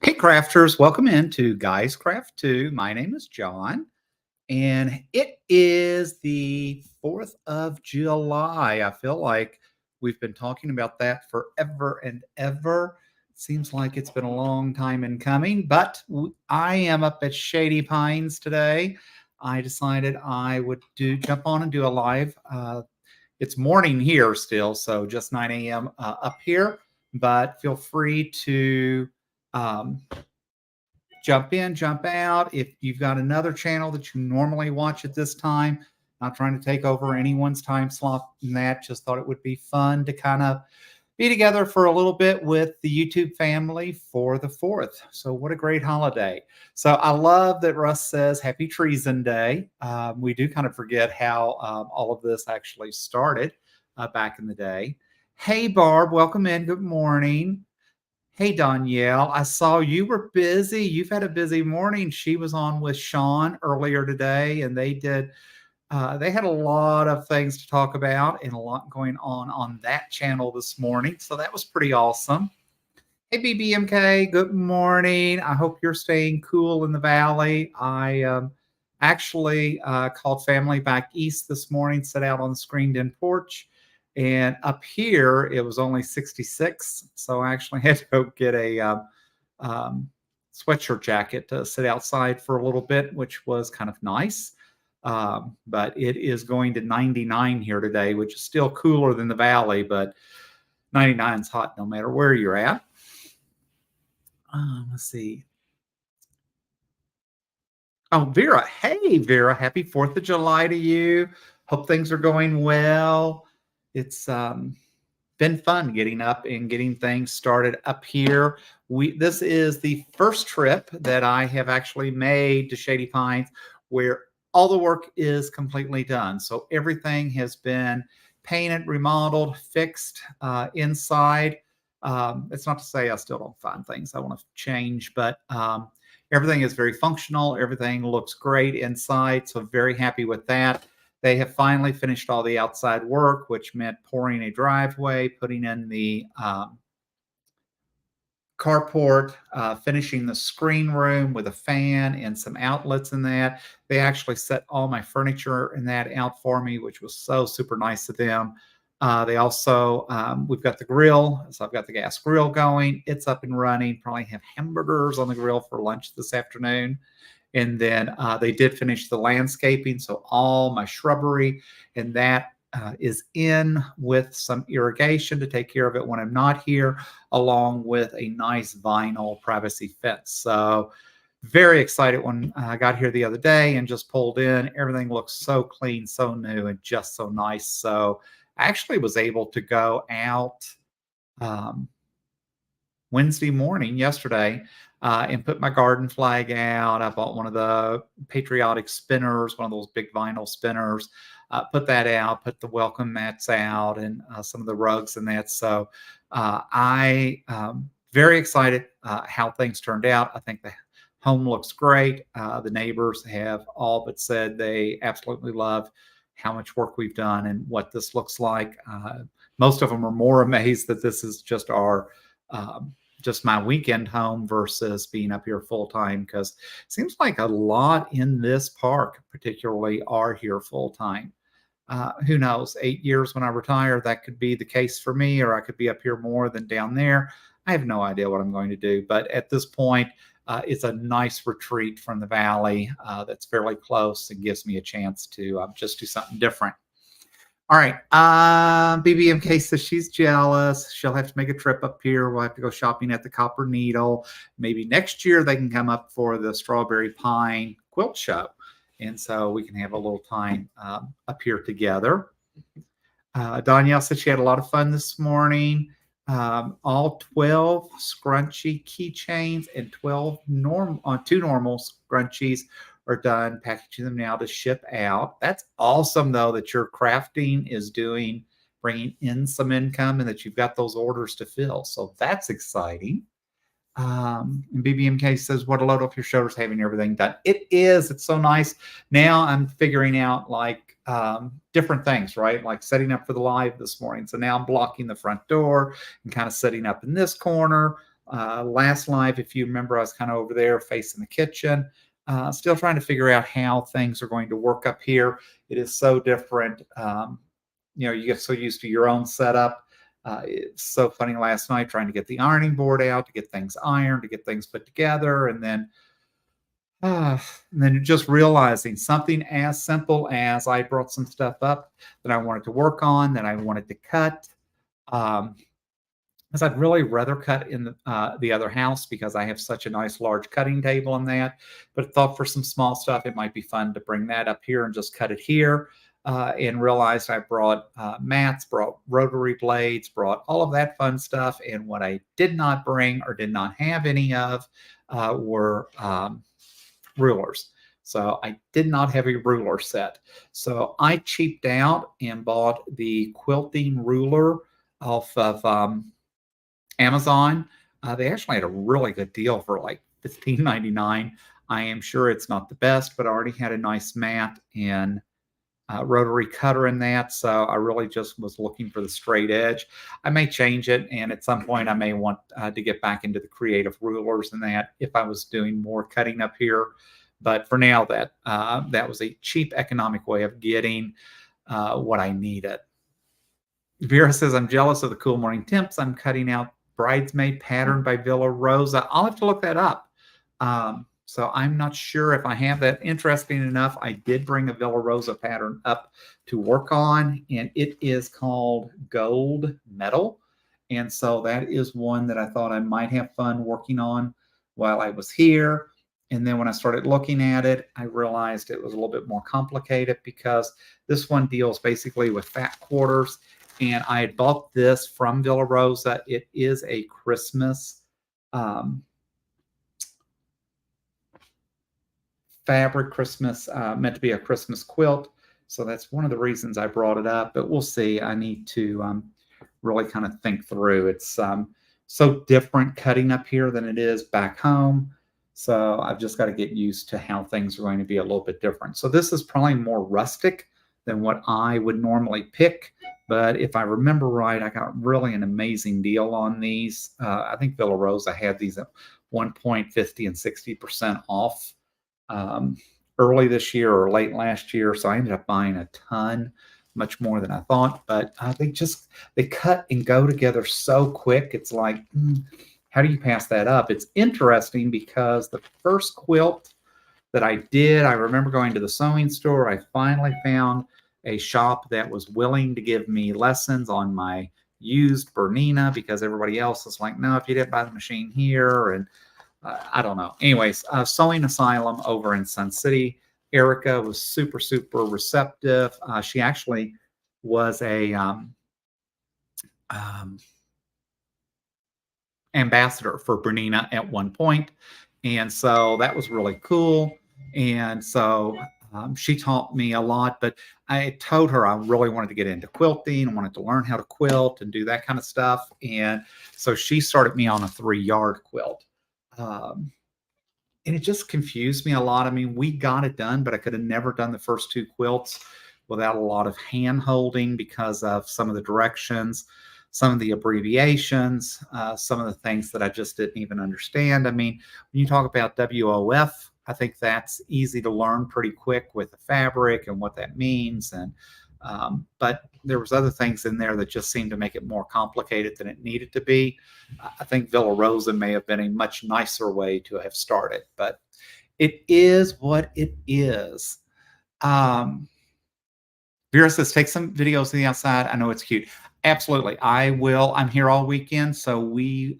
Hey crafters, welcome into Guys Craft 2. My name is John, and it is the 4th of July. I feel like we've been talking about that forever and ever. Seems like it's been a long time in coming, but I am up at Shady Pines today. I decided I would jump on and do a live. It's morning here still, so just 9 a.m. Up here, but feel free to um, jump in, jump out. If you've got another channel that you normally watch at this time, not trying to take over anyone's time slot in that, just thought it would be fun to kind of be together for a little bit with the YouTube family for the 4th. So what a great holiday. So I love that Russ says Happy Treason Day. We do kind of forget how all of this actually started back in the day. Hey, Barb, welcome in. Good morning. Hey, Danielle, I saw you were busy. You've had a busy morning. She was on with Sean earlier today, and they had a lot of things to talk about and a lot going on that channel this morning. So that was pretty awesome. Hey, BBMK, good morning. I hope you're staying cool in the valley. I actually called family back east this morning, sat out on the screened-in porch. And up here, it was only 66. So I actually had to go get a sweatshirt jacket to sit outside for a little bit, which was kind of nice. But it is going to 99 here today, which is still cooler than the valley, but 99 is hot no matter where you're at. Let's see. Oh, Vera. Hey, Vera. Happy 4th of July to you. Hope things are going well. It's been fun getting up and getting things started up here. This is the first trip that I have actually made to Shady Pines where all the work is completely done. So everything has been painted, remodeled, fixed inside. It's not to say I still don't find things I want to change, but everything is very functional. Everything looks great inside. So very happy with that. They have finally finished all the outside work, which meant pouring a driveway, putting in the carport, finishing the screen room with a fan and some outlets in that. They actually set all my furniture in that out for me, which was so super nice of them. They also, we've got the grill. So I've got the gas grill going. It's up and running. Probably have hamburgers on the grill for lunch this afternoon. And then they did finish the landscaping. So all my shrubbery and that is in with some irrigation to take care of it when I'm not here, along with a nice vinyl privacy fence. So very excited when I got here the other day and just pulled in. Everything looks so clean, so new, and just so nice. So I actually was able to go out Wednesday morning, yesterday, and put my garden flag out. I bought one of the patriotic spinners, one of those big vinyl spinners, put that out, put the welcome mats out and some of the rugs and that. So I very excited how things turned out. I think the home looks great. The neighbors have all but said they absolutely love how much work we've done and what this looks like. Most of them are more amazed that this is just our just my weekend home versus being up here full time, because it seems like a lot in this park particularly are here full time. Who knows, 8 years when I retire, that could be the case for me, or I could be up here more than down there. I have no idea what I'm going to do, but at this point, it's a nice retreat from the valley that's fairly close and gives me a chance to just do something different. All right. BBMK says she's jealous. She'll have to make a trip up here. We'll have to go shopping at the Copper Needle. Maybe next year they can come up for the Strawberry Pine Quilt Show. And so we can have a little time up here together. Danielle said she had a lot of fun this morning. All 12 scrunchy keychains and 2 normal scrunchies are done, packaging them now to ship out. That's awesome, though, that your crafting is bringing in some income and that you've got those orders to fill. So that's exciting. And BBMK says, what a load off your shoulders having everything done. It is. It's so nice. Now I'm figuring out like different things, right? Like setting up for the live this morning. So now I'm blocking the front door and kind of setting up in this corner. Last live, if you remember, I was kind of over there facing the kitchen, still trying to figure out how things are going to work up here. It is so different. You get so used to your own setup. It's so funny last night trying to get the ironing board out, to get things ironed, to get things put together, and then just realizing something as simple as I brought some stuff up that I wanted to work on, that I wanted to cut. Um, because I'd really rather cut in the other house because I have such a nice large cutting table in that. But thought for some small stuff, it might be fun to bring that up here and just cut it here. And realized I brought mats, brought rotary blades, brought all of that fun stuff. And what I did not bring or did not have any of were rulers. So I did not have a ruler set. So I cheaped out and bought the quilting ruler off of Amazon. They actually had a really good deal for like $15.99. I am sure it's not the best, but I already had a nice mat and rotary cutter in that. So I really just was looking for the straight edge. I may change it, and at some point I may want to get back into the creative rulers and that if I was doing more cutting up here. But for now, that was a cheap economic way of getting what I needed. Vera says, I'm jealous of the cool morning temps. I'm cutting out bridesmaid pattern by Villa Rosa. I'll have to look that up. So I'm not sure if I have that. Interesting enough, I did bring a Villa Rosa pattern up to work on, and it is called Gold Metal. And so that is one that I thought I might have fun working on while I was here. And then when I started looking at it, I realized it was a little bit more complicated because this one deals basically with fat quarters. And I had bought this from Villa Rosa. It is a Christmas fabric, meant to be a Christmas quilt. So that's one of the reasons I brought it up. But we'll see. I need to really kind of think through. It's so different cutting up here than it is back home. So I've just got to get used to how things are going to be a little bit different. So this is probably more rustic than what I would normally pick. But if I remember right, I got really an amazing deal on these. I think Villa Rosa had these at 1.50 and 60% off early this year or late last year. So I ended up buying a ton, much more than I thought. But they cut and go together so quick. It's like, how do you pass that up? It's interesting because the first quilt that I did, I remember going to the sewing store. I finally found a shop that was willing to give me lessons on my used Bernina because everybody else is like, no, if you didn't buy the machine here, and I don't know. Anyways, Sewing Asylum over in Sun City. Erica was super, super receptive. She actually was a ambassador for Bernina at one point. And so that was really cool. And so she taught me a lot, but I told her I really wanted to get into quilting and wanted to learn how to quilt and do that kind of stuff. And so she started me on a 3-yard quilt. And it just confused me a lot. I mean, we got it done, but I could have never done the first 2 quilts without a lot of hand holding because of some of the directions, some of the abbreviations, some of the things that I just didn't even understand. I mean, when you talk about WOF, I think that's easy to learn pretty quick with the fabric and what that means. But there was other things in there that just seemed to make it more complicated than it needed to be. I think Villa Rosa may have been a much nicer way to have started, but it is what it is. Vera says, take some videos of the outside. I know it's cute. Absolutely. I will. I'm here all weekend, so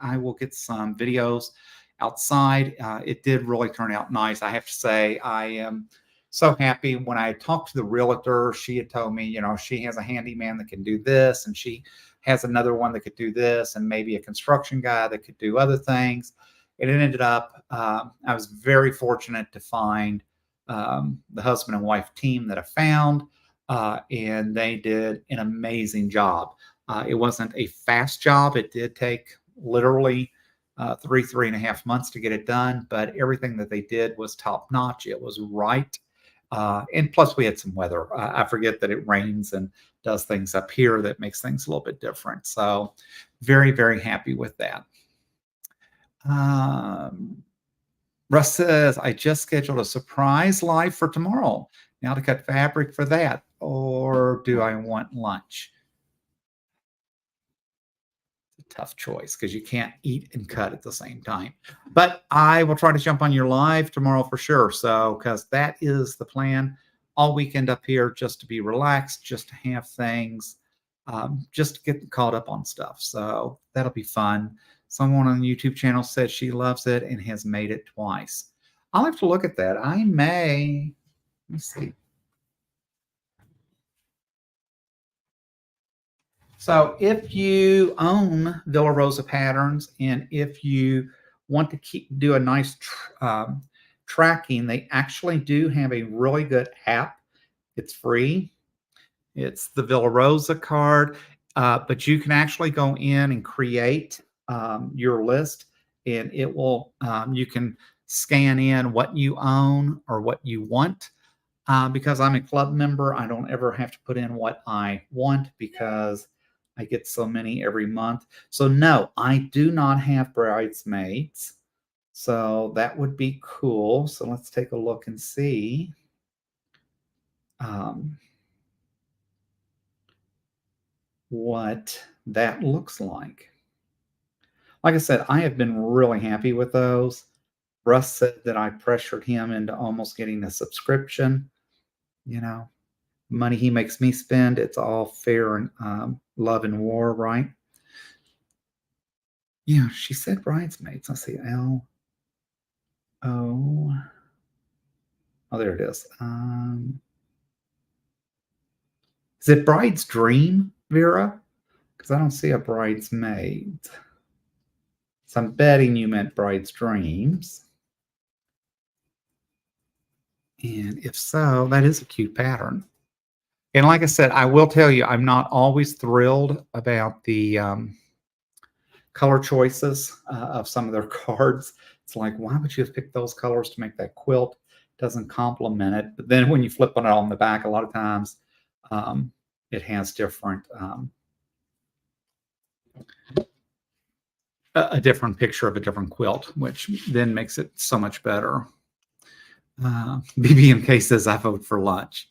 I will get some videos outside. It did really turn out nice. I have to say, I am so happy. When I talked to the realtor, she had told me, she has a handyman that can do this, and she has another one that could do this, and maybe a construction guy that could do other things. And it ended up, I was very fortunate to find the husband and wife team that I found, and they did an amazing job. It wasn't a fast job. It did take literally 3.5 months to get it done, but everything that they did was top notch. It was right. And plus we had some weather. I forget that it rains and does things up here that makes things a little bit different. So very, very happy with that. Um, Russ says, I just scheduled a surprise live for tomorrow. Now to cut fabric for that. Or do I want lunch? Tough choice because you can't eat and cut at the same time. But I will try to jump on your live tomorrow for sure. So, because that is the plan all weekend up here, just to be relaxed, just to have things, just to get caught up on stuff. So that'll be fun. Someone on the YouTube channel said she loves it and has made it twice. I'll have to look at that. I may, let me see. So if you own Villa Rosa patterns and if you want to do a nice tracking, they actually do have a really good app. It's free. It's the Villa Rosa card, but you can actually go in and create your list, and it will. You can scan in what you own or what you want. Because I'm a club member, I don't ever have to put in what I want because I get so many every month. So no, I do not have bridesmaids. So that would be cool. So let's take a look and see. Um, what that looks like. Like I said, I have been really happy with those. Russ said that I pressured him into almost getting a subscription. You know, money he makes me spend, it's all fair and love and war, right? Yeah, she said bridesmaids. Let's see, L O. Oh, there it is. Is it Bride's Dream, Vera? Because I don't see a bridesmaid. So I'm betting you meant Bride's Dreams. And if so, that is a cute pattern. And like I said, I will tell you, I'm not always thrilled about the color choices of some of their cards. It's like, why would you have picked those colors to make that quilt? It doesn't complement it. But then when you flip on it on the back, a lot of times it has different a different picture of a different quilt, which then makes it so much better. BBMK says, I vote for lunch.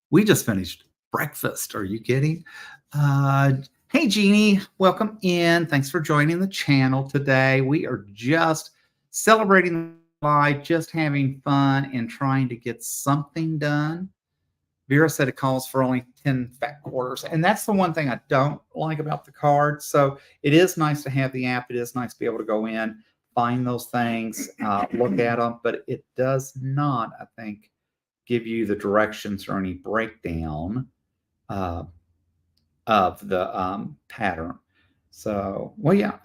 We just finished breakfast. Are you kidding? Hey, Jeannie, welcome in. Thanks for joining the channel today. We are just celebrating life, just having fun and trying to get something done. Vera said it calls for only 10 fat quarters. And that's the one thing I don't like about the card. So it is nice to have the app. It is nice to be able to go in, find those things, look at them, but it does not, I think, give you the directions or any breakdown of the pattern. So, well, yeah.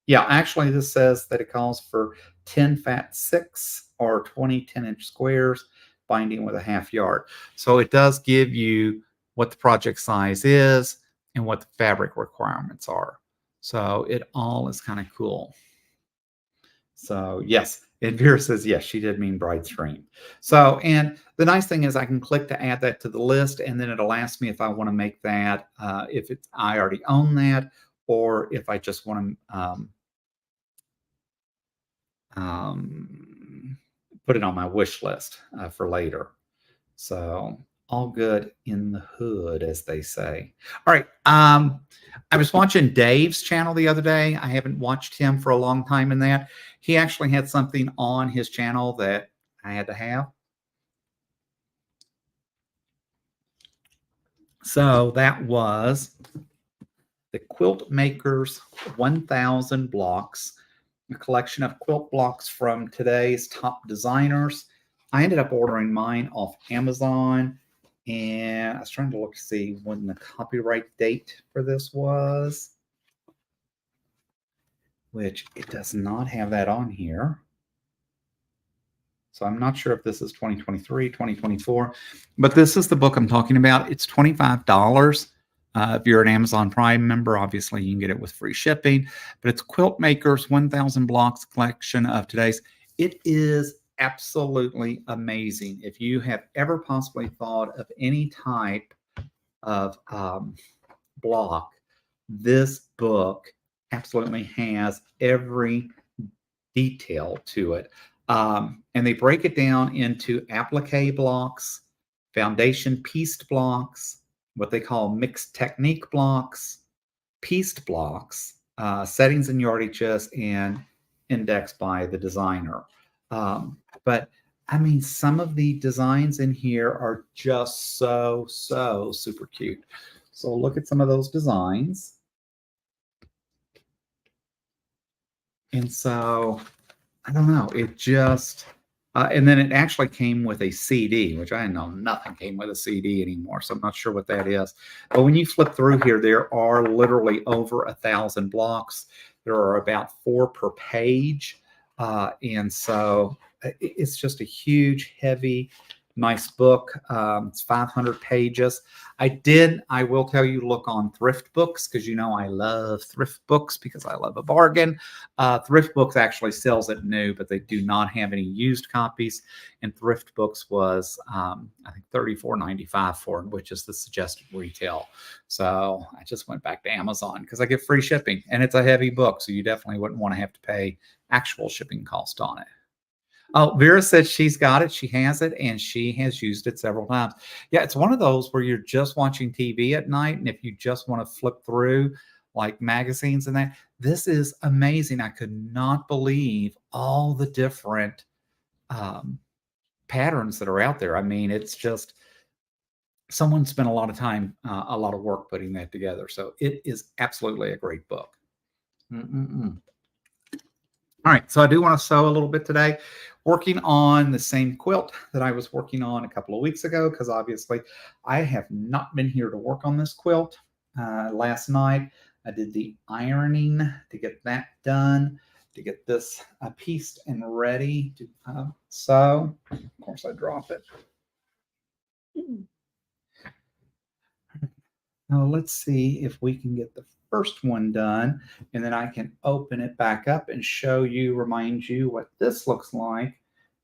Yeah, actually, this says that it calls for 10 fat 6 or 20 10-inch squares binding with a half yard. So it does give you what the project size is and what the fabric requirements are. So it all is kind of cool. So yes, and Vera says, yes, she did mean Bride's Dream. So, and the nice thing is I can click to add that to the list, and then it'll ask me if I want to make that, if it's, I already own that, or if I just want to put it on my wish list for later. So all good in the hood, as they say. All right. I was watching Dave's channel the other day. I haven't watched him for a long time in that. He actually had something on his channel that I had to have. So that was the Quilt Makers 1000 blocks, a collection of quilt blocks from today's top designers. I ended up ordering mine off Amazon, and I was trying to look to see when the copyright date for this was, which it does not have that on here. So I'm not sure if this is 2023, 2024, but this is the book I'm talking about. It's $25. If you're an Amazon Prime member, obviously you can get it with free shipping, but it's Quilt Makers 1000 Blocks collection of today's. It is absolutely amazing. If you have ever possibly thought of any type of block, this book absolutely has every detail to it. And they break it down into applique blocks, foundation pieced blocks, what they call mixed technique blocks, pieced blocks, settings and yardages, and indexed by the designer. But I mean, some of the designs in here are just so super cute. So look at some of those designs. And so I don't know. It just, and then it actually came with a CD, which I know nothing came with a CD anymore. So I'm not sure what that is. But when you flip through here, there are literally over 1,000 blocks. There are about 4 per page. And so it's just a huge, heavy, nice book. It's 500 pages. I will tell you, look on thrift books because you know I love thrift books because I love a bargain. Thrift Books actually sells it new, but they do not have any used copies. And Thrift Books was, I think, $34.95 for it, which is the suggested retail. So I just went back to Amazon because I get free shipping, and it's a heavy book, so you definitely wouldn't want to have to pay actual shipping cost on it. Oh, Vera said she's got it. She has it, and she has used it several times. Yeah, it's one of those where you're just watching TV at night, and if you just want to flip through like magazines and that, this is amazing. I could not believe all the different um, patterns that are out there. I mean, it's just someone spent a lot of time, a lot of work putting that together. So it is absolutely a great book. Mm-mm-mm. All right, so I do want to sew a little bit today, working on the same quilt that I was working on a couple of weeks ago, because obviously I have not been here to work on this quilt. Last night I did the ironing to get that done, to get this pieced and ready to sew. Of course, I drop it. Now let's see if we can get the first one done, and then I can open it back up and show you, remind you what this looks like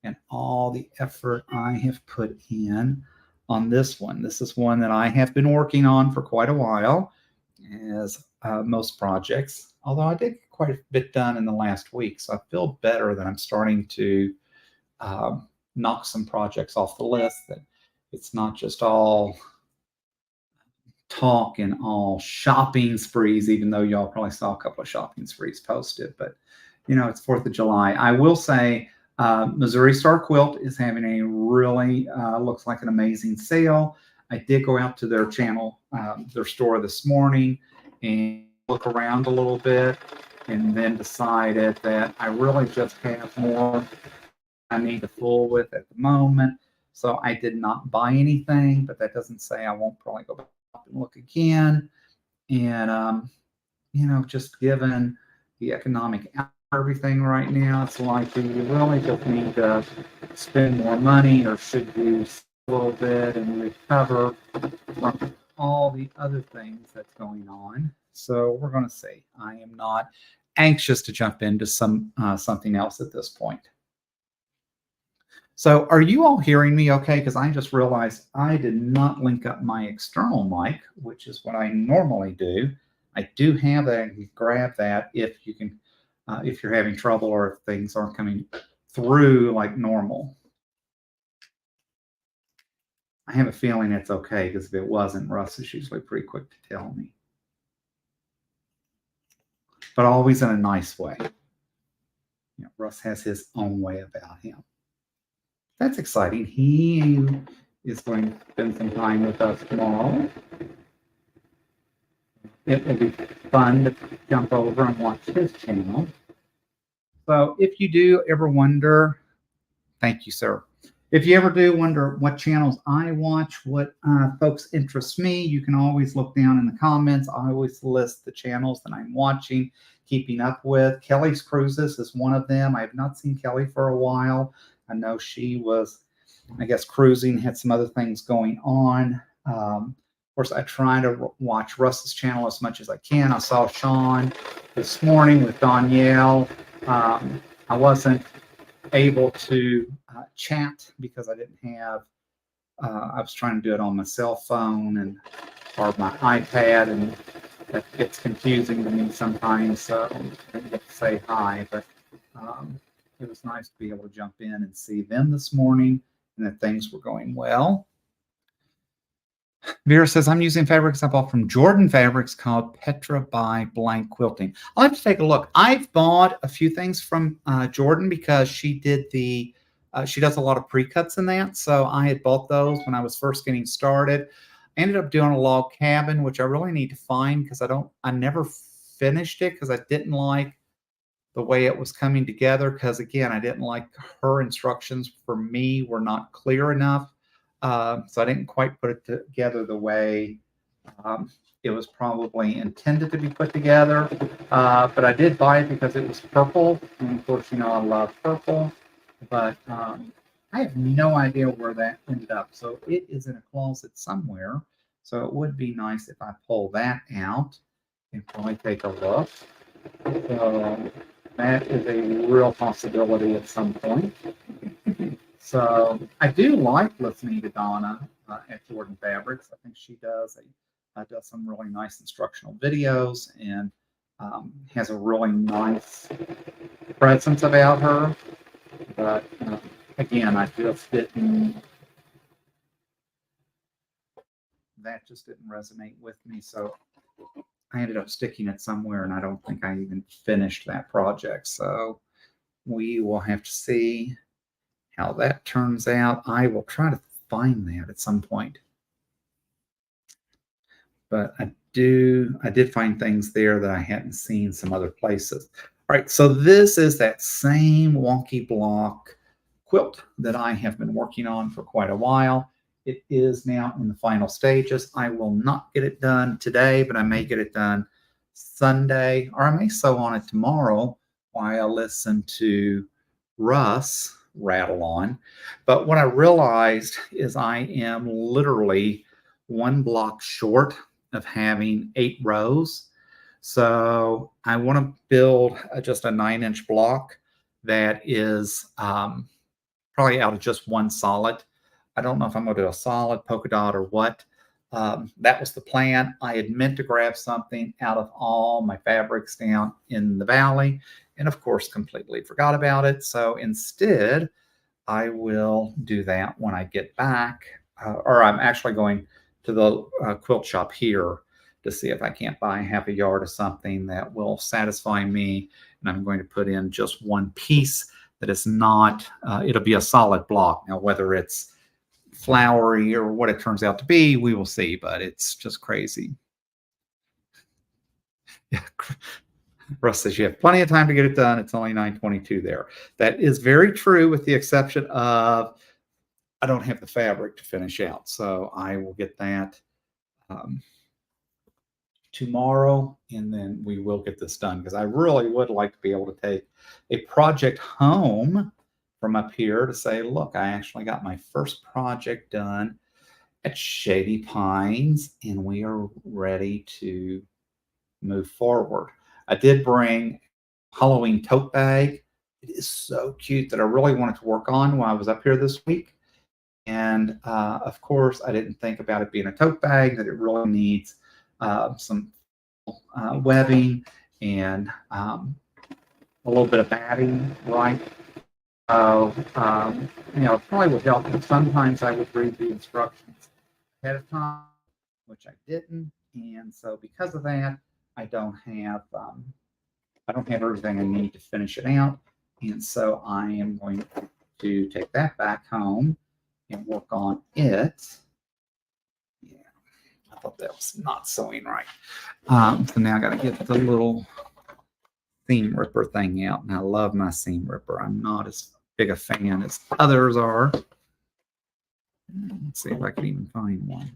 and all the effort I have put in on this one. This is one that I have been working on for quite a while, as most projects, although I did quite a bit done in the last week. So I feel better that I'm starting to knock some projects off the list, that it's not just all talk and all shopping sprees, even though y'all probably saw a couple of shopping sprees posted. But, you know, it's 4th of July. I will say Missouri Star Quilt is having a really, looks like an amazing sale. I did go out to their channel, their store this morning and look around a little bit, and then decided that I really just have more I need to fool with at the moment. So I did not buy anything, but that doesn't say I won't probably go back and look again. And, you know, just given the economic everything right now, it's like, do you really just need to spend more money, or should you a little bit and recover from all the other things that's going on? So we're going to see. I am not anxious to jump into something else at this point. So are you all hearing me okay? Because I just realized I did not link up my external mic, which is what I normally do. I do have that. Grab that if you can, if you're having trouble or if things aren't coming through like normal. I have a feeling it's okay, because if it wasn't, Russ is usually pretty quick to tell me. But always in a nice way. You know, Russ has his own way about him. That's exciting. He is going to spend some time with us tomorrow. It will be fun to jump over and watch his channel. So if you do ever wonder, thank you, sir. If you ever do wonder what channels I watch, what folks interest me, you can always look down in the comments. I always list the channels that I'm watching, keeping up with. Kelly's Cruises is one of them. I have not seen Kelly for a while. I know she was, I guess, cruising, had some other things going on. Of course, I try to watch Russ's channel as much as I can. I saw Sean this morning with Danielle. I wasn't able to chat because I didn't have, I was trying to do it on my cell phone and or my iPad, and That gets confusing to me sometimes, so I didn't get to say hi, but it was nice to be able to jump in and see them this morning and that things were going well. Vera says, I'm using fabrics I bought from Jordan Fabrics called Petra by Blank Quilting. I'll have to take a look. I've bought a few things from Jordan because she did she does a lot of pre-cuts in that. So I had bought those when I was first getting started. I ended up doing a log cabin, which I really need to find because I never finished it because I didn't like the way it was coming together. Because again, I didn't like her instructions for me were not clear enough. So I didn't quite put it together the way it was probably intended to be put together. But I did buy it because it was purple. And of course, I love purple. But I have no idea where that ended up. So it is in a closet somewhere. So it would be nice if I pull that out and probably take a look. So that is a real possibility at some point. So I do like listening to Donna at Jordan Fabrics. I think she does some really nice instructional videos and has a really nice presence about her. But again, I just didn't. That just didn't resonate with me. So I ended up sticking it somewhere, and I don't think I even finished that project. So we will have to see how that turns out. I will try to find that at some point. But I did find things there that I hadn't seen some other places. All right, so this is that same wonky block quilt that I have been working on for quite a while. It is now in the final stages. I will not get it done today, but I may get it done Sunday, or I may sew on it tomorrow while I listen to Russ rattle on. But what I realized is I am literally one block short of having 8 rows. So I want to build just a 9-inch block that is probably out of just one solid. I don't know if I'm going to do a solid polka dot or what. That was the plan. I had meant to grab something out of all my fabrics down in the valley, and of course, completely forgot about it. So instead, I will do that when I get back, or I'm actually going to the quilt shop here to see if I can't buy half a yard of something that will satisfy me. And I'm going to put in just one piece that is not, it'll be a solid block. Now, whether it's flowery or what it turns out to be, we will see, but it's just crazy. Yeah. Russ says you have plenty of time to get it done. It's only 9:22 there. That is very true, with the exception of I don't have the fabric to finish out. So I will get that tomorrow, and then we will get this done because I really would like to be able to take a project home from up here to say, look, I actually got my first project done at Shady Pines, and we are ready to move forward. I did bring Halloween tote bag. It is so cute that I really wanted to work on while I was up here this week. And of course, I didn't think about it being a tote bag, that it really needs some webbing and a little bit of batting, right? So, it probably would help if sometimes I would read the instructions ahead of time, which I didn't. And so because of that, I don't have everything I need to finish it out. And so I am going to take that back home and work on it. Yeah, I thought that was not sewing right. So now I got to get the little seam ripper thing out. And I love my seam ripper. I'm not as big a fan as others are. Let's see if I can even find one.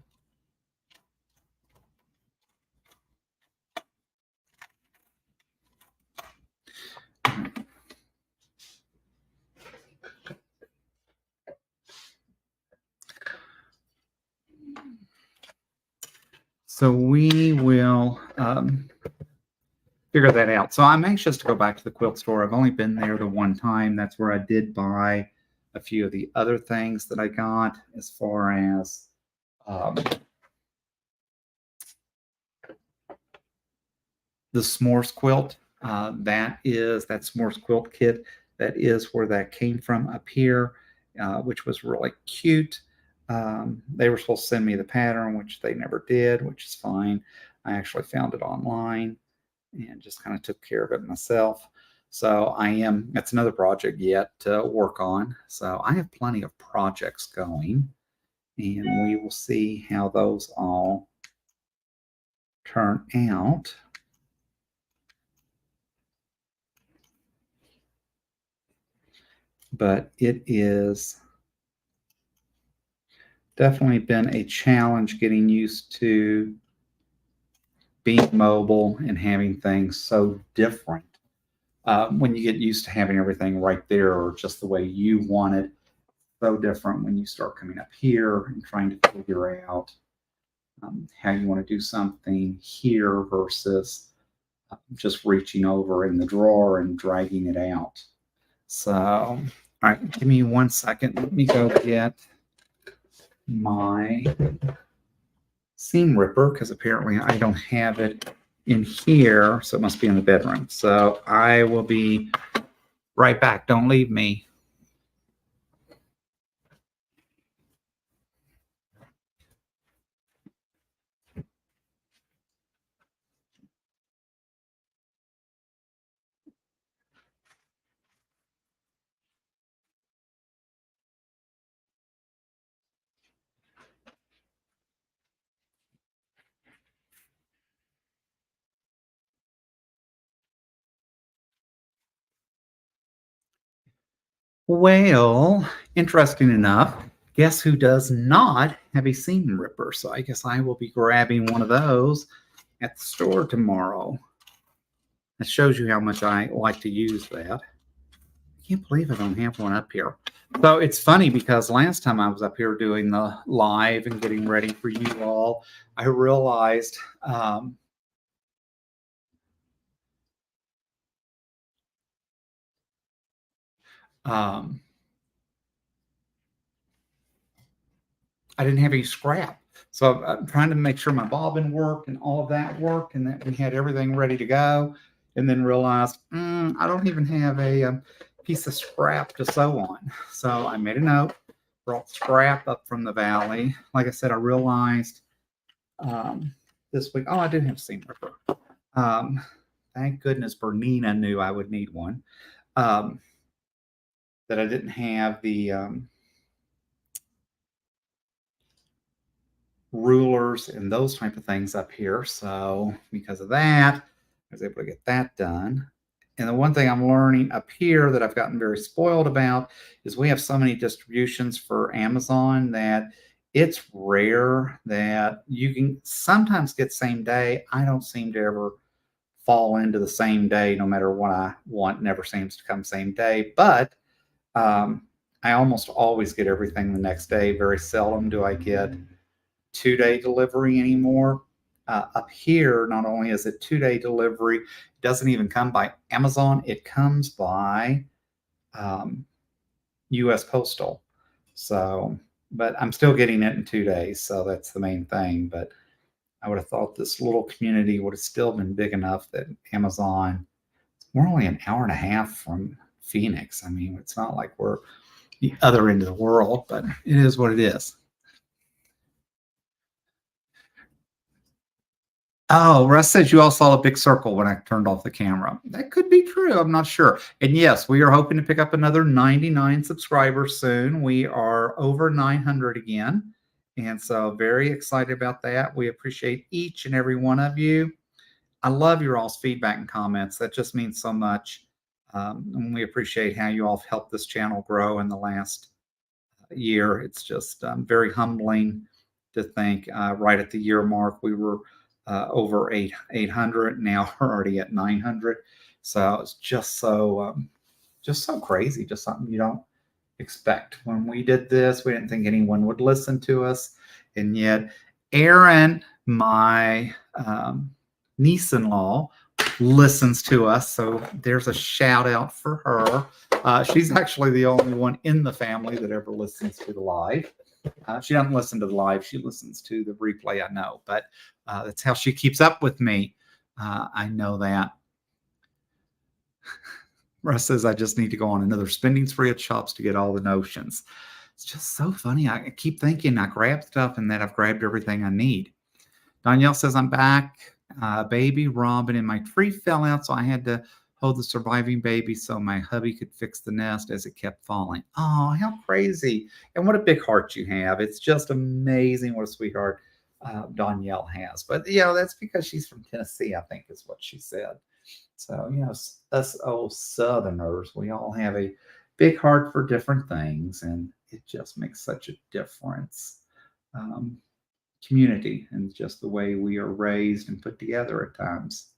So we will figure that out. So I'm anxious to go back to the quilt store. I've only been there the one time. That's where I did buy a few of the other things that I got, as far as the s'mores quilt. That s'mores quilt kit. That is where that came from up here, which was really cute. They were supposed to send me the pattern, which they never did, which is fine. I actually found it online and just kind of took care of it myself. So that's another project yet to work on. So I have plenty of projects going, and we will see how those all turn out. But it is definitely been a challenge getting used to being mobile and having things so different. When you get used to having everything right there or just the way you want it, so different when you start coming up here and trying to figure out how you want to do something here versus just reaching over in the drawer and dragging it out. So, all right, give me 1 second. Let me go get my seam ripper because apparently I don't have it in here, so it must be in the bedroom. So I will be right back. Don't leave me. Well, interesting enough, guess who does not have a seam ripper? So I guess I will be grabbing one of those at the store tomorrow. That shows you how much I like to use that. I can't believe I don't have one up here. So it's funny because last time I was up here doing the live and getting ready for you all, I realized I didn't have any scrap. So I'm trying to make sure my bobbin worked and all of that worked and that we had everything ready to go. And then realized I don't even have a piece of scrap to sew on. So I made a note, brought scrap up from the valley. Like I said, I realized this week, I do have a seam ripper. Thank goodness Bernina knew I would need one. That I didn't have the rulers and those type of things up here. So because of that, I was able to get that done. And the one thing I'm learning up here that I've gotten very spoiled about is we have so many distributions for Amazon that it's rare that you can sometimes get same day. I don't seem to ever fall into the same day, no matter what I want, never seems to come same day. But I almost always get everything the next day. Very seldom do I get 2-day delivery anymore. Up here, not only is it 2-day delivery, it doesn't even come by Amazon. It comes by U.S. Postal. So, but I'm still getting it in 2 days. So that's the main thing. But I would have thought this little community would have still been big enough that Amazon, we're only an hour and a half from Phoenix. I mean, it's not like we're the other end of the world, but it is what it is. Oh, Russ says you all saw a big circle when I turned off the camera. That could be true. I'm not sure. And yes, we are hoping to pick up another 99 subscribers soon. We are over 900 again. And so very excited about that. We appreciate each and every one of you. I love your all's feedback and comments. That just means so much. And we appreciate how you all have helped this channel grow in the last year. It's just very humbling to think right at the year mark, we were over 800. Now we're already at 900. So it's just so crazy. Just something you don't expect. When we did this, we didn't think anyone would listen to us, and yet Erin, my niece-in-law, listens to us. So there's a shout out for her. She's actually the only one in the family that ever listens to the live. She doesn't listen to the live. She listens to the replay, I know, but that's how she keeps up with me. I know that. Russ says I just need to go on another spending spree at shops to get all the notions. It's just so funny. I keep thinking I grab stuff and that I've grabbed everything I need. Danielle says I'm back. Baby Robin and my tree fell out, so I had to hold the surviving baby so my hubby could fix the nest as it kept falling. Oh, how crazy. And what a big heart you have. It's just amazing what a sweetheart Danielle has. But, that's because she's from Tennessee, I think is what she said. So, us old Southerners, we all have a big heart for different things, and it just makes such a difference. Community and just the way we are raised and put together at times.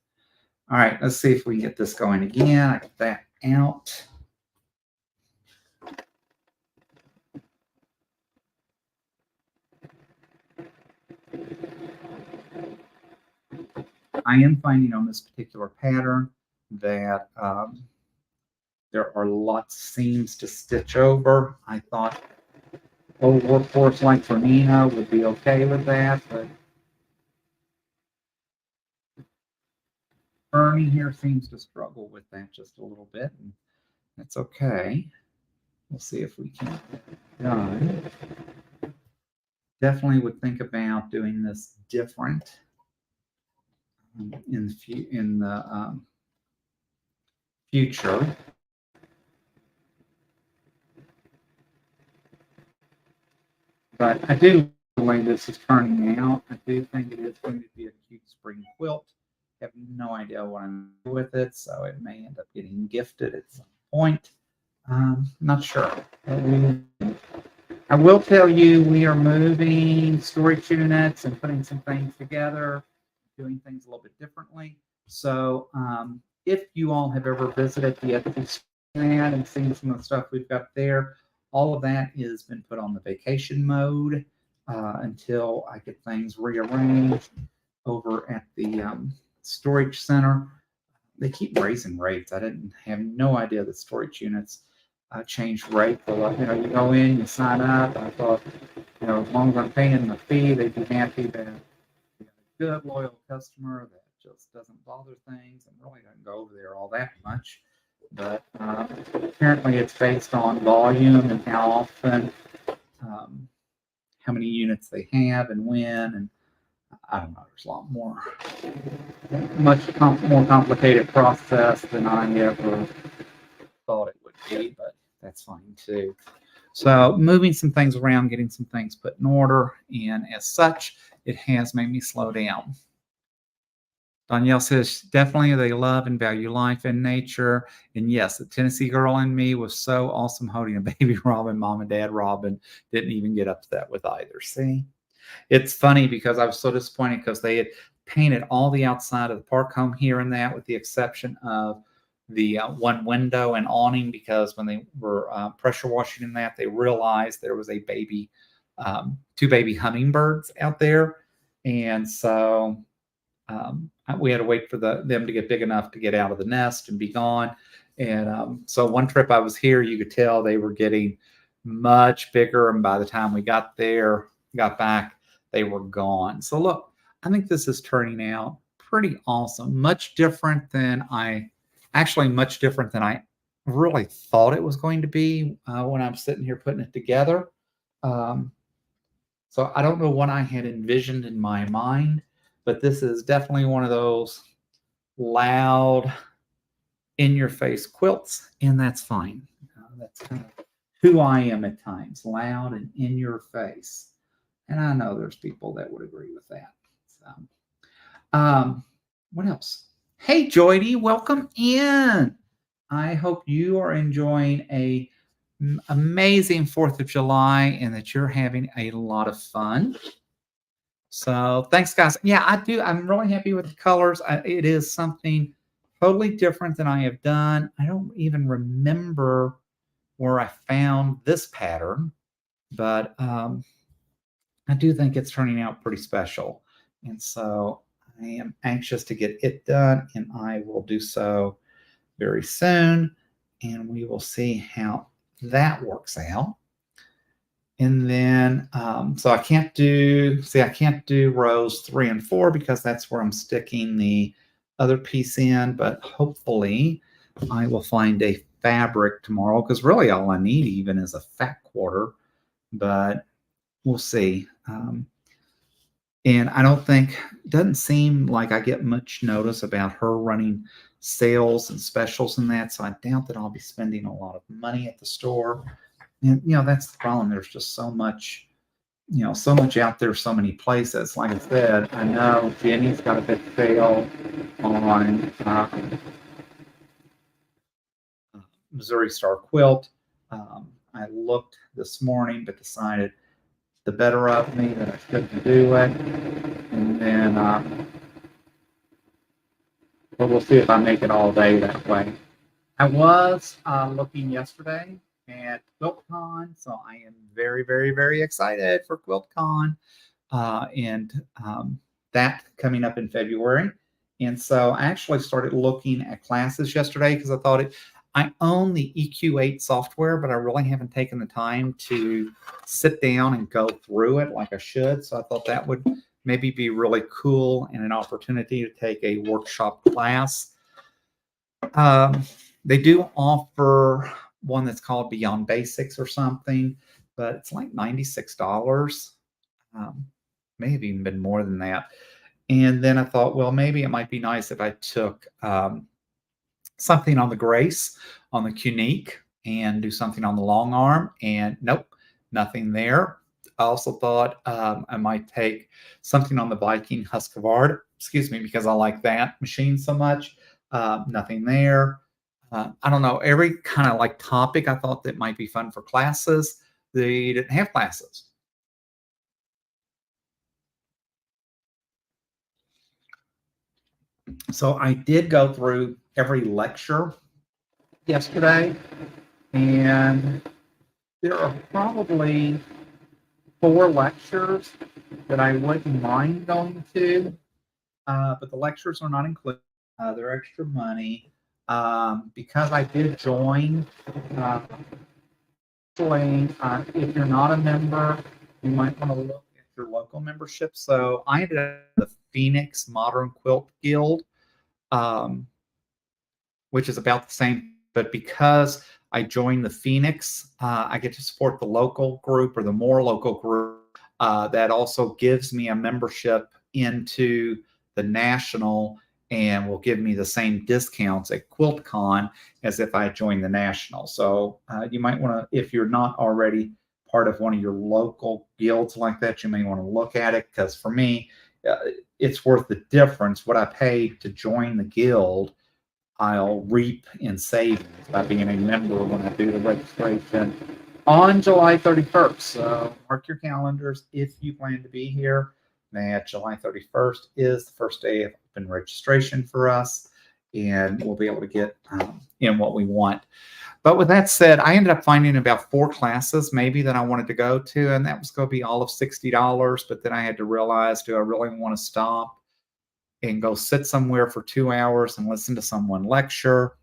All right, let's see if we can get this going again. I get that out. I am finding on this particular pattern that there are lots of seams to stitch over. I thought old workforce like for Nina would be okay with that, but Bernie here seems to struggle with that just a little bit, and that's okay. We'll see if we can get it done. Definitely would think about doing this different in the future. But I do the way this is turning out. I do think it is going to be a cute spring quilt. I have no idea what I'm doing with it, so it may end up getting gifted at some point. Not sure. I will tell you we are moving storage units and putting some things together, doing things a little bit differently. So if you all have ever visited the Etsy stand and seen some of the stuff we've got there, all of that has been put on the vacation mode until I get things rearranged over at the storage center. They keep raising rates. I didn't have no idea that storage units changed rate. You go in, you sign up. I thought, as long as I'm paying the fee, they'd be happy that you have a good, loyal customer that just doesn't bother things and really doesn't go over there all that much. But apparently it's based on volume and how often, how many units they have and when, and I don't know, there's a lot more, more complicated process than I ever thought it would be, but that's fine too. So moving some things around, getting some things put in order, and as such, it has made me slow down. Danielle says, definitely they love and value life and nature. And yes, the Tennessee girl in me was so awesome holding a baby Robin. Mom and Dad Robin didn't even get upset with either. See? It's funny because I was so disappointed because they had painted all the outside of the park home here and that with the exception of the one window and awning because when they were pressure washing in that, they realized there was a baby, two baby hummingbirds out there. And so we had to wait for them to get big enough to get out of the nest and be gone. And so one trip I was here, you could tell they were getting much bigger. And by the time we got back, they were gone. So look, I think this is turning out pretty awesome. Much different than I really thought it was going to be when I'm sitting here putting it together. So I don't know what I had envisioned in my mind, but this is definitely one of those loud, in-your-face quilts, and that's fine. That's kind of who I am at times, loud and in your face. And I know there's people that would agree with that. So, what else? Hey, Joydy, welcome in. I hope you are enjoying a amazing 4th of July and that you're having a lot of fun. So thanks, guys. Yeah, I do. I'm really happy with the colors. It is something totally different than I have done. I don't even remember where I found this pattern, but I do think it's turning out pretty special. And so I am anxious to get it done, and I will do so very soon. And we will see how that works out. And then, so I can't do rows 3 and 4 because that's where I'm sticking the other piece in, but hopefully I will find a fabric tomorrow because really all I need even is a fat quarter, but we'll see. And I don't think, doesn't seem like I get much notice about her running sales and specials and that. So I doubt that I'll be spending a lot of money at the store. And, that's the problem. There's just so much, so much out there, so many places. Like I said, I know Jenny's got a big sale on Missouri Star Quilt. I looked this morning, but decided the better of me that I shouldn't do it. And then, but we'll see if I make it all day that way. I was looking yesterday at QuiltCon, so I am very, very, very excited for QuiltCon, and that coming up in February. And so I actually started looking at classes yesterday because I thought I own the EQ8 software, but I really haven't taken the time to sit down and go through it like I should. So I thought that would maybe be really cool and an opportunity to take a workshop class. They do offer one that's called Beyond Basics or something, but it's like $96. May have even been more than that. And then I thought, well, maybe it might be nice if I took something on the Grace, on the Cunique, and do something on the Long Arm. And nope, nothing there. I also thought I might take something on the Viking Husqvarna, because I like that machine so much. Nothing there. I don't know, every kind of like topic I thought that might be fun for classes. They didn't have classes. So I did go through every lecture yesterday, and there are probably 4 lectures that I wouldn't mind going to, but the lectures are not included. They're extra money. Because I did join, if you're not a member, you might want to look at your local membership. So I ended up in the Phoenix Modern Quilt Guild, which is about the same, but because I joined the Phoenix, I get to support the local group or the more local group. That also gives me a membership into the national and will give me the same discounts at QuiltCon as if I joined the national. So you might want to, if you're not already part of one of your local guilds like that, you may want to look at it, because for me, it's worth the difference. What I paid to join the guild, I'll reap in savings by being a member when I do the registration on July 31st. So mark your calendars if you plan to be here. That July 31st is the first day of open registration for us, and we'll be able to get in what we want. But with that said, I ended up finding about 4 classes maybe that I wanted to go to, and that was going to be all of $60. But then I had to realize, do I really want to stop and go sit somewhere for 2 hours and listen to someone lecture?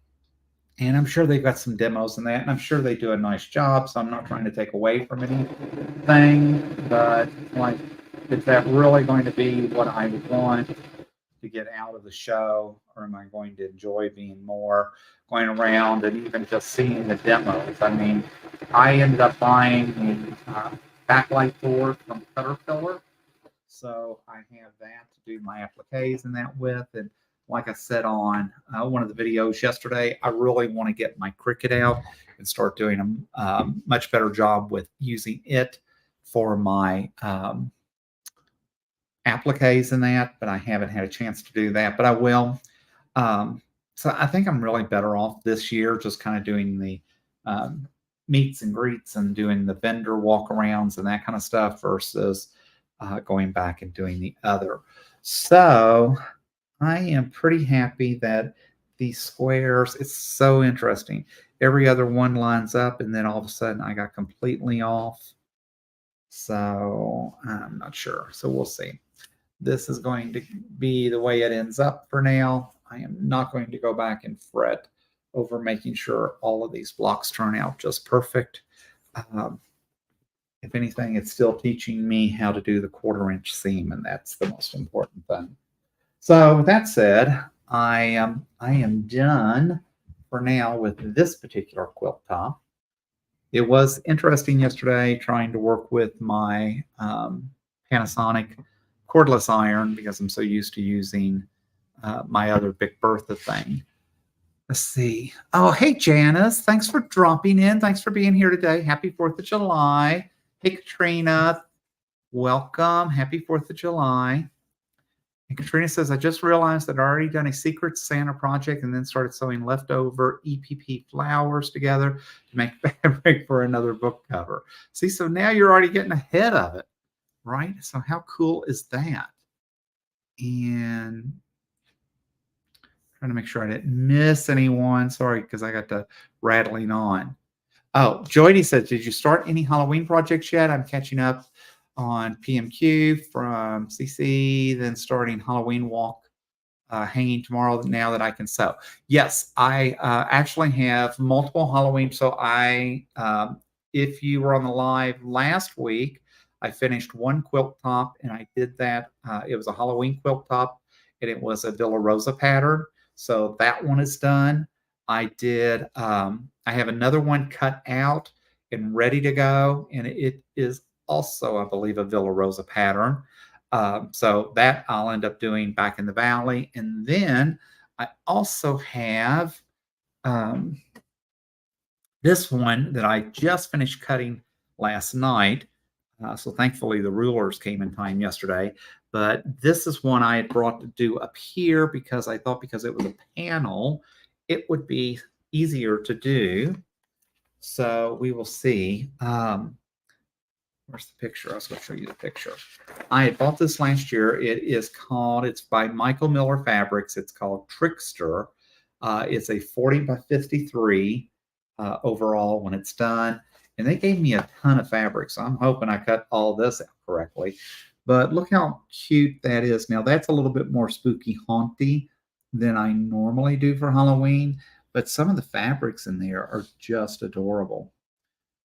And I'm sure they've got some demos in that, and I'm sure they do a nice job. So I'm not trying to take away from anything, but like, is that really going to be what I want to get out of the show, or am I going to enjoy being more going around and even just seeing the demos? I mean, I ended up buying a backlight board from Caterpillar, so I have that to do my appliques and that with. And like I said on one of the videos yesterday, I really want to get my Cricut out and start doing a much better job with using it for my appliques and that, but I haven't had a chance to do that, but I will. So I think I'm really better off this year just kind of doing the meets and greets and doing the vendor walkarounds and that kind of stuff versus going back and doing the other. So I am pretty happy that these squares, it's so interesting. Every other one lines up, and then all of a sudden I got completely off. So I'm not sure. So we'll see. This is going to be the way it ends up for now. I am not going to go back and fret over making sure all of these blocks turn out just perfect. If anything, it's still teaching me how to do the 1/4 inch seam, and that's the most important thing. So with that said, I am done for now with this particular quilt top. It was interesting yesterday trying to work with my Panasonic cordless iron because I'm so used to using my other Big Bertha thing. Let's see. Oh, hey, Janice. Thanks for dropping in. Thanks for being here today. Happy 4th of July. Hey, Katrina. Welcome. Happy 4th of July. And Katrina says, I just realized that I'd already done a Secret Santa project and then started sewing leftover EPP flowers together to make fabric for another book cover. See, so now you're already getting ahead of it, right? So how cool is that? And trying to make sure I didn't miss anyone. Sorry, because I got to rattling on. Oh, Joydy said, did you start any Halloween projects yet? I'm catching up on PMQ from CC, then starting Halloween walk hanging tomorrow now that I can sew. Yes, I actually have multiple Halloween. So if you were on the live last week, I finished one quilt top and I did that. It was a Halloween quilt top and it was a Villa Rosa pattern. So that one is done. I have another one cut out and ready to go. And it is also, I believe, a Villa Rosa pattern. So that I'll end up doing back in the valley. And then I also have this one that I just finished cutting last night. So thankfully the rulers came in time yesterday. But this is one I had brought to do up here because I thought because it was a panel, it would be easier to do. So we will see. Where's the picture? I was going to show you the picture. I had bought this last year. It's by Michael Miller Fabrics. It's called Trickster. It's a 40 by 53 overall when it's done. And they gave me a ton of fabric. So I'm hoping I cut all this out correctly. But look how cute that is. Now that's a little bit more spooky haunty than I normally do for Halloween. But some of the fabrics in there are just adorable.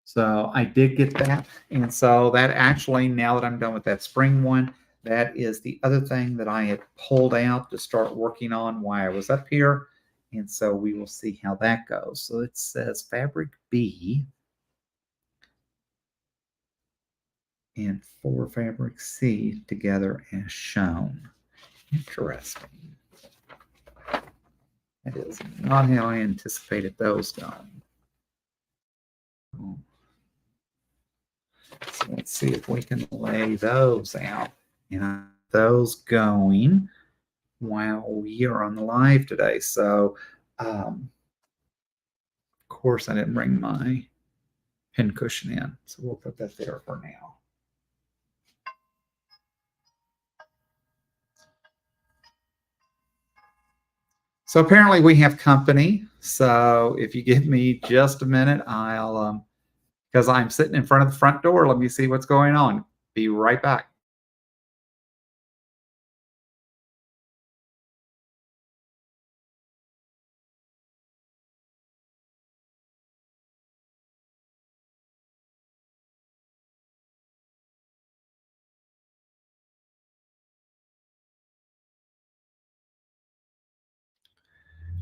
So I did get that. And so that actually, now that I'm done with that spring one, that is the other thing that I had pulled out to start working on while I was up here. And so we will see how that goes. So it says fabric B and 4 fabric C together as shown. Interesting. That is not how I anticipated those going. So let's see if we can lay those out and those going while we are on the live today. So, of course, I didn't bring my pin cushion in, so we'll put that there for now. So apparently we have company. So if you give me just a minute, I'll, because I'm sitting in front of the front door, let me see what's going on. Be right back.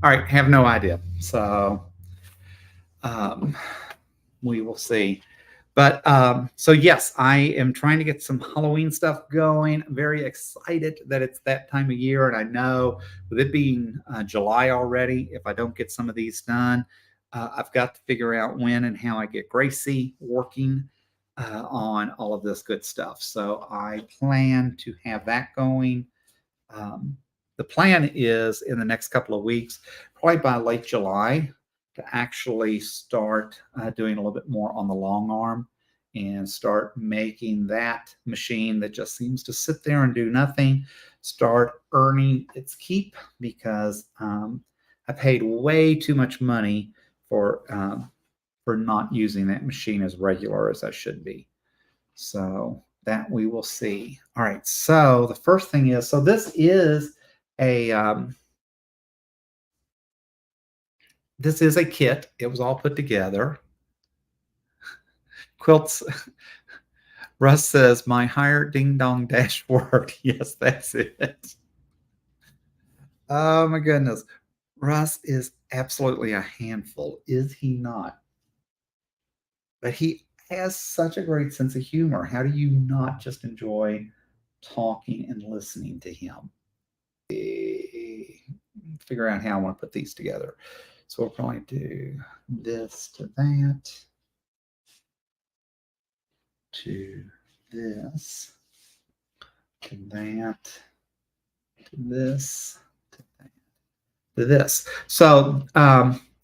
All right, have no idea. So um, we will see. But so yes, I am trying to get some Halloween stuff going. I'm very excited that it's that time of year, and I know with it being July already, if I don't get some of these done, I've got to figure out when and how I get Gracie working on all of this good stuff. So I plan to have that going. Um, the plan is in the next couple of weeks, probably by late July, to actually start doing a little bit more on the long arm and start making that machine that just seems to sit there and do nothing start earning its keep because I paid way too much money for not using that machine as regular as I should be. So that we will see. All right. So the first thing is, so this is a kit. It was all put together. Quilts. Russ says, my higher ding dong dashboard. Yes, that's it. Oh my goodness. Russ is absolutely a handful, is he not? But he has such a great sense of humor. How do you not just enjoy talking and listening to him? Figure out how I want to put these together. So we'll probably do this to that, to this, to that, to this, to that, to this. So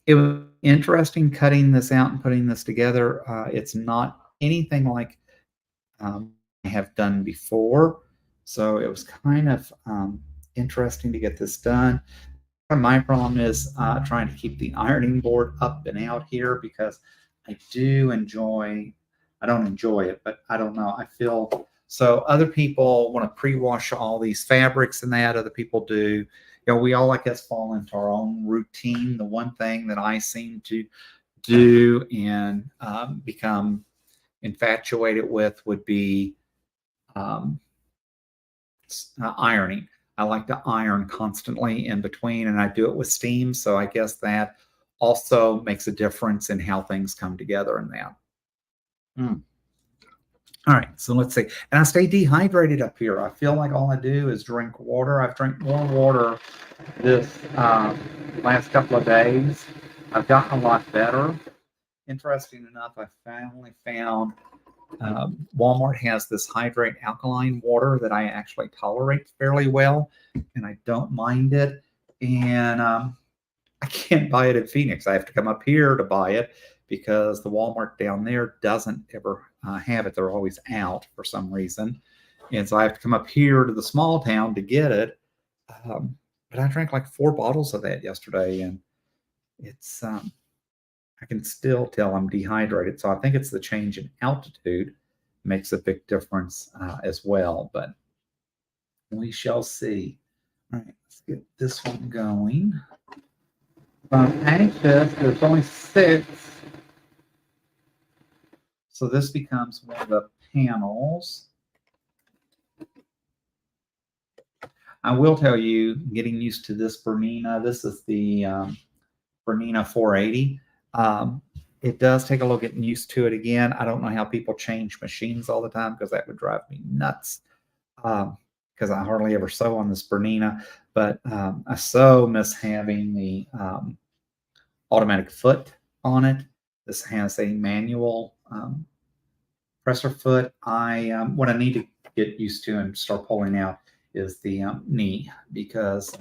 it was interesting cutting this out and putting this together. It's not anything like I have done before. So it was kind of interesting to get this done. My problem is trying to keep the ironing board up and out here because I do enjoy, I don't enjoy it, but I don't know. I feel so other people want to pre-wash all these fabrics and that other people do. You know, we all, I guess, fall into our own routine. The one thing that I seem to do and become infatuated with would be um, ironing. I like to iron constantly in between, and I do it with steam. So I guess that also makes a difference in how things come together in that. Mm. All right, so let's see. And I stay dehydrated up here. I feel like all I do is drink water. I've drank more water this last couple of days. I've gotten a lot better. Interesting enough, I finally found Walmart has this hydrate alkaline water that I actually tolerate fairly well, and I don't mind it. And I can't buy it in Phoenix. I have to come up here to buy it because the Walmart down there doesn't ever have it. They're always out for some reason. And so I have to come up here to the small town to get it. But I drank like 4 bottles of that yesterday, and it's I can still tell I'm dehydrated. So I think it's the change in altitude makes a big difference as well. But we shall see. All right, let's get this one going. If I'm anxious, there's only 6. So this becomes one of the panels. I will tell you, getting used to this Bernina, this is the Bernina 480. It does take a little getting used to it again. I don't know how people change machines all the time because that would drive me nuts. Because I hardly ever sew on this Bernina, but I so miss having the automatic foot on it. This has a manual presser foot. What I need to get used to and start pulling out is the knee because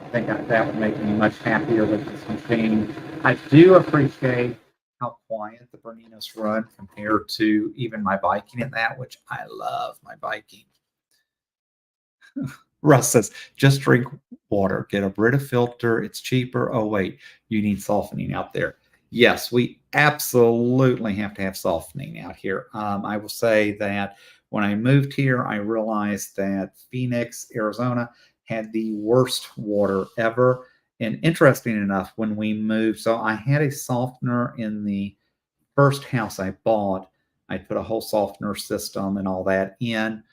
I think that would make me much happier with this machine. I do appreciate how quiet the Berninos run compared to even my biking in that, which I love my biking. Russ says, just drink water, get a Brita filter. It's cheaper. Oh, wait, you need softening out there. Yes, we absolutely have to have softening out here. I will say that when I moved here, I realized that Phoenix, Arizona had the worst water ever. And interesting enough, when we moved, so I had a softener in the first house I bought. I put a whole softener system and all that in.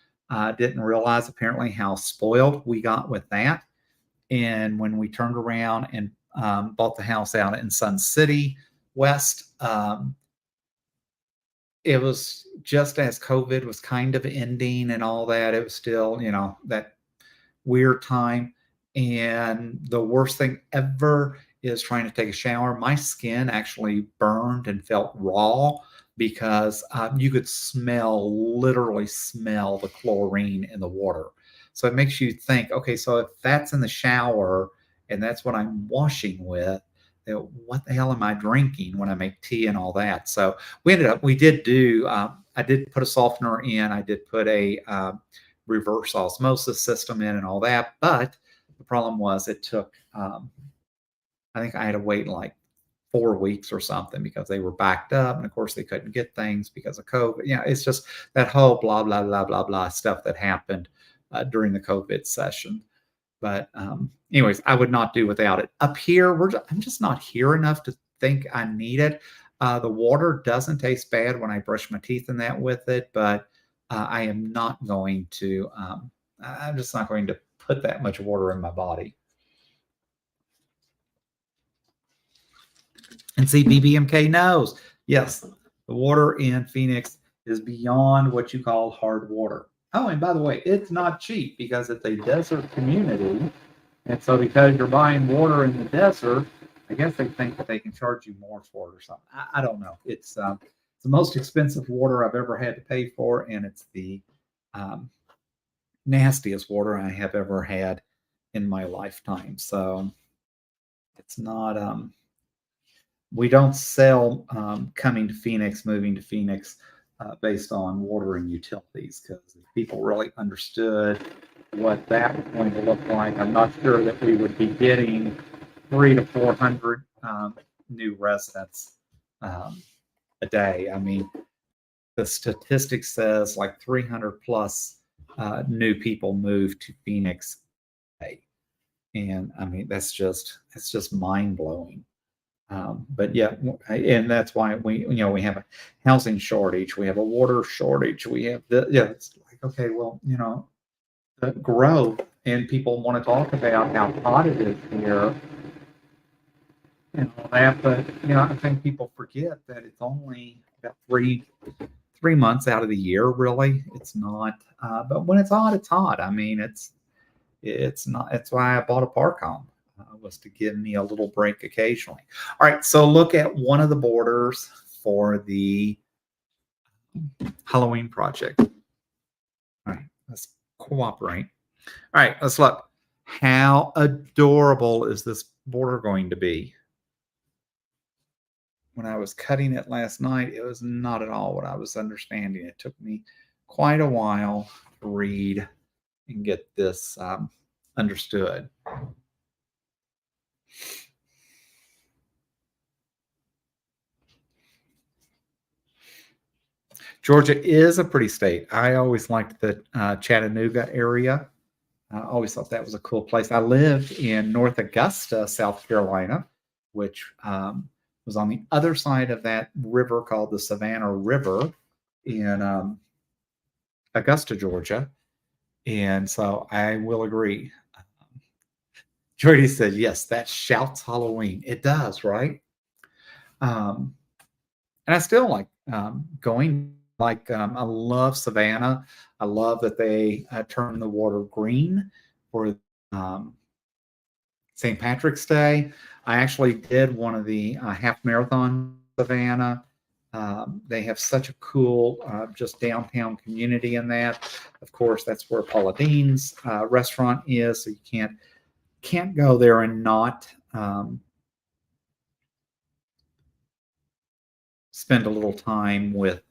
Didn't realize apparently how spoiled we got with that. And when we turned around and bought the house out in Sun City West, it was just as COVID was kind of ending and all that. It was still, that weird time. And the worst thing ever is trying to take a shower. My skin actually burned and felt raw because you could literally smell the chlorine in the water. So it makes you think, okay, so if that's in the shower and that's what I'm washing with, what the hell am I drinking when I make tea and all that? So we did do, I did put a softener in, I did put a reverse osmosis system in and all that. But the problem was it took, I think I had to wait like 4 weeks or something because they were backed up. And of course, they couldn't get things because of COVID. It's just that whole blah, blah, blah, blah, blah stuff that happened during the COVID session. But anyways, I would not do without it. Up here, I'm just not here enough to think I need it. The water doesn't taste bad when I brush my teeth in that with it, but I'm just not going to put that much water in my body. And see, BBMK knows, yes, the water in Phoenix is beyond what you call hard water. Oh, and by the way, it's not cheap because it's a desert community. And so because you're buying water in the desert, I guess they think that they can charge you more for it or something. I don't know. It's the most expensive water I've ever had to pay for, and it's the um, nastiest water I have ever had in my lifetime. So it's not we don't sell coming to Phoenix, moving to Phoenix based on water and utilities, because if people really understood what that was going to look like, I'm not sure that we would be getting 300 to 400 new residents a day. I mean, the statistics says like 300 plus new people move to Phoenix a day. And I mean, it's just mind blowing. But yeah, and that's why we have a housing shortage, we have a water shortage, we have it's like, okay, well, the growth, and people want to talk about how hot it is here and all that, but I think people forget that it's only about three months out of the year, really. It's not, but when it's hot, it's hot. I mean, it's not. That's why I bought a park home, was to give me a little break occasionally. All right, so look at one of the borders for the Halloween project. All right, let's cooperate. All right, let's look. How adorable is this border going to be? When I was cutting it last night, it was not at all what I was understanding. It took me quite a while to read and get this understood. Georgia is a pretty state. I always liked the Chattanooga area. I always thought that was a cool place. I lived in North Augusta, South Carolina, which was on the other side of that river called the Savannah River in Augusta, Georgia. And so I will agree. Jordy said, yes, that shouts Halloween. It does, right? Um, and I still like going. Like I love Savannah. I love that they turn the water green for um, St. Patrick's Day. I actually did one of the half marathon Savannah. They have such a cool, just downtown community in that. Of course, that's where Paula Dean's restaurant is, so you can't go there and not spend a little time with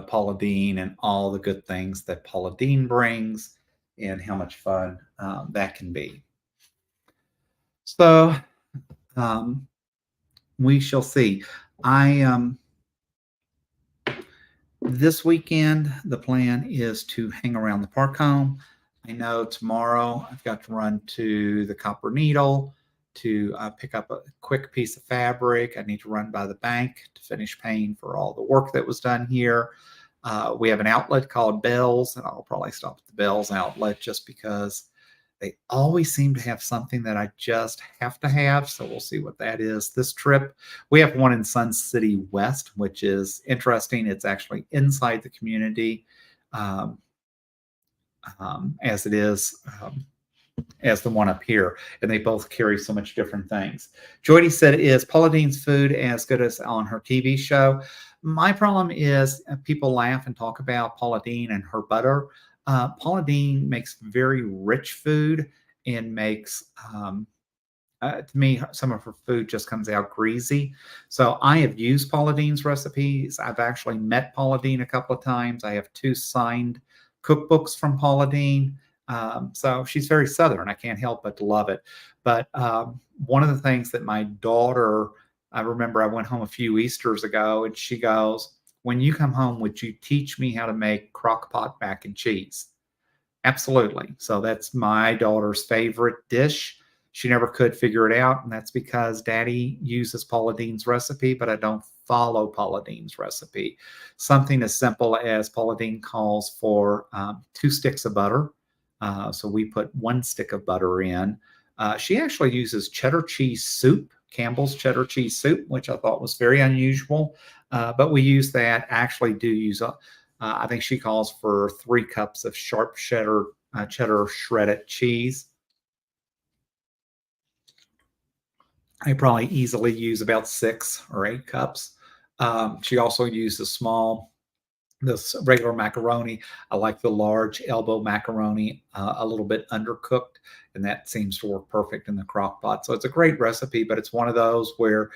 Paula Dean and all the good things that Paula Dean brings and how much fun that can be. So we shall see. This weekend, the plan is to hang around the park home. I know tomorrow I've got to run to the Copper Needle to pick up a quick piece of fabric. I need to run by the bank to finish paying for all the work that was done here. We have an outlet called Bell's, and I'll probably stop at the Bell's outlet just because they always seem to have something that I just have to have. So we'll see what that is this trip. We have one in Sun City West, which is interesting. It's actually inside the community as it is as the one up here. And they both carry so much different things. Joydy said, is Paula Dean's food as good as on her TV show? My problem is people laugh and talk about Paula Dean and her butter. Paula Dean makes very rich food and makes, to me, some of her food just comes out greasy. So I have used Paula Dean's recipes. I've actually met Paula Dean a couple of times. I have 2 signed cookbooks from Paula Dean. So she's very Southern. I can't help but to love it. But one of the things that my daughter, I remember I went home a few Easters ago and she goes, when you come home, would you teach me how to make crock pot mac and cheese? Absolutely. So that's my daughter's favorite dish. She never could figure it out. And that's because daddy uses Paula Dean's recipe, but I don't follow Paula Dean's recipe. Something as simple as Paula Dean calls for 2 sticks of butter. So we put 1 stick of butter in. She actually uses cheddar cheese soup, Campbell's cheddar cheese soup, which I thought was very unusual. But we use that. Actually, do use I think she calls for 3 cups of sharp cheddar shredded cheese. I probably easily use about 6 or 8 cups. She also uses this regular macaroni. I like the large elbow macaroni, a little bit undercooked, and that seems to work perfect in the crock pot. So it's a great recipe, but it's one of those where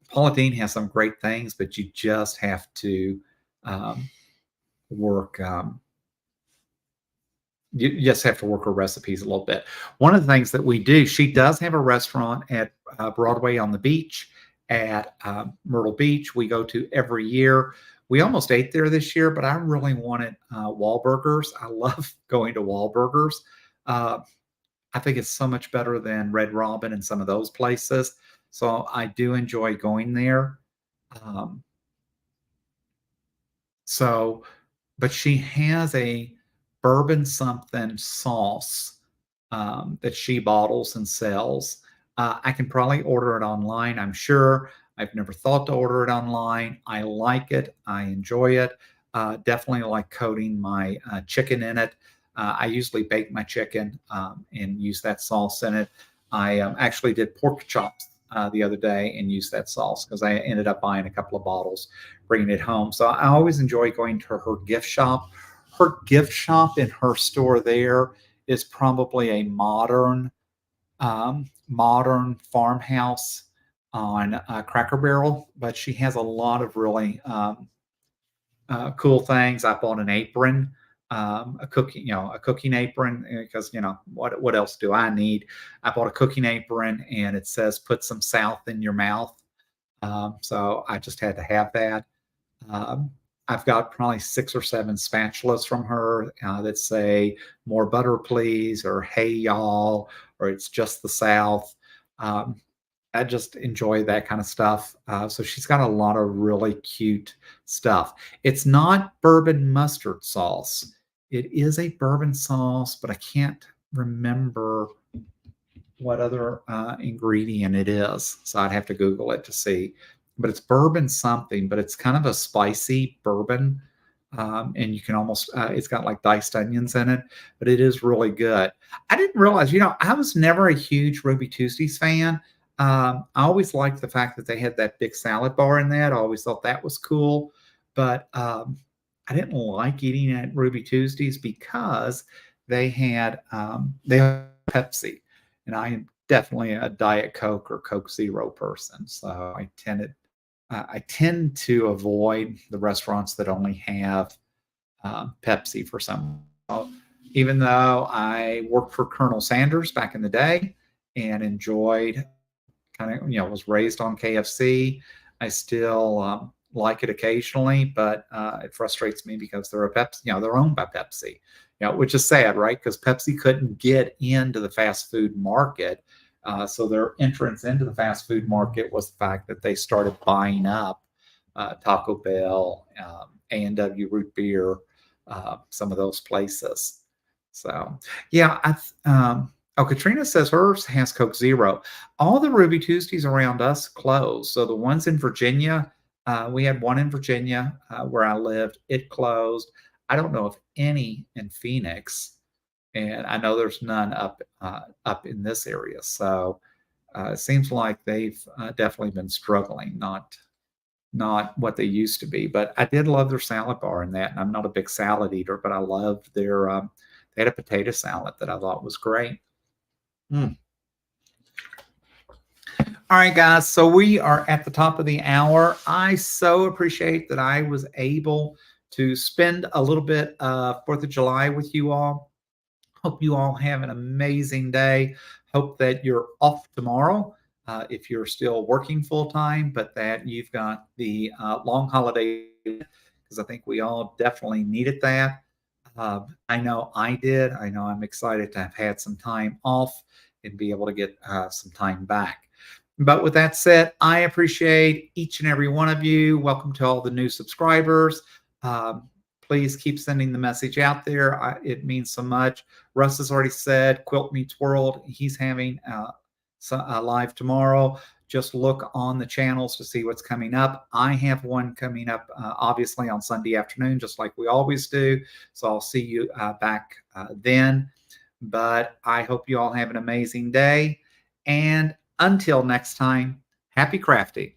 Paula Deen has some great things, but you just have to um, work. You just have to work her recipes a little bit. One of the things that we do, she does have a restaurant at Broadway on the beach at Myrtle Beach. We go to every year. We almost ate there this year, but I really wanted Wahlburgers. I love going to Wahlburgers. Uh, I think it's so much better than Red Robin and some of those places. So I do enjoy going there. Um, so but she has a bourbon something sauce that she bottles and sells. I can probably order it online, I'm sure. I've never thought to order it online. I like it. I enjoy it. Definitely like coating my chicken in it. I usually bake my chicken and use that sauce in it. I actually did pork chops the other day and used that sauce because I ended up buying a couple of bottles, bringing it home. So I always enjoy going to her gift shop. Her gift shop in her store there is probably a modern farmhouse on Cracker Barrel, but she has a lot of really cool things. I bought an apron, a cooking apron because what else do I need? I bought a cooking apron and it says "Put some South in your mouth," so I just had to have that. Um, I've got probably 6 or 7 spatulas from her that say "More butter, please," or "Hey y'all," or "It's just the South." Um, I just enjoy that kind of stuff. So she's got a lot of really cute stuff. It's not bourbon mustard sauce. It is a bourbon sauce, but I can't remember what other ingredient it is. So I'd have to Google it to see. But it's bourbon something, but it's kind of a spicy bourbon. And you can almost, it's got like diced onions in it, but it is really good. I didn't realize, I was never a huge Ruby Tuesdays fan. I always liked the fact that they had that big salad bar in that. I always thought that was cool. But I didn't like eating at Ruby Tuesdays because they had Pepsi, and I am definitely a Diet Coke or Coke Zero person. So I tend to avoid the restaurants that only have Pepsi for some. Even though I worked for Colonel Sanders back in the day and enjoyed was raised on KFC, I still like it occasionally, but it frustrates me because they're a Pepsi, they're owned by Pepsi, which is sad, right? Because Pepsi couldn't get into the fast food market. So their entrance into the fast food market was the fact that they started buying up Taco Bell, A&W Root Beer, some of those places. So, yeah, Katrina says hers has Coke Zero. All the Ruby Tuesdays around us closed. So the ones in Virginia, we had one in Virginia where I lived. It closed. I don't know of any in Phoenix, and I know there's none up in this area. So it seems like they've definitely been struggling, not what they used to be. But I did love their salad bar in that. And I'm not a big salad eater, but I loved they had a potato salad that I thought was great. Mm. All right, guys. So we are at the top of the hour. I so appreciate that I was able to spend a little bit of 4th of July with you all. Hope you all have an amazing day. Hope that you're off tomorrow if you're still working full time, but that you've got the long holiday because I think we all definitely needed that. I know I did. I know I'm excited to have had some time off and be able to get some time back. But with that said, I appreciate each and every one of you. Welcome to all the new subscribers. please keep sending the message out there. It means so much. Russ has already said Quilt Meets World. He's having a live tomorrow. Just look on the channels to see what's coming up. I have one coming up, obviously, on Sunday afternoon, just like we always do. So I'll see you back then. But I hope you all have an amazing day. And until next time, happy crafting.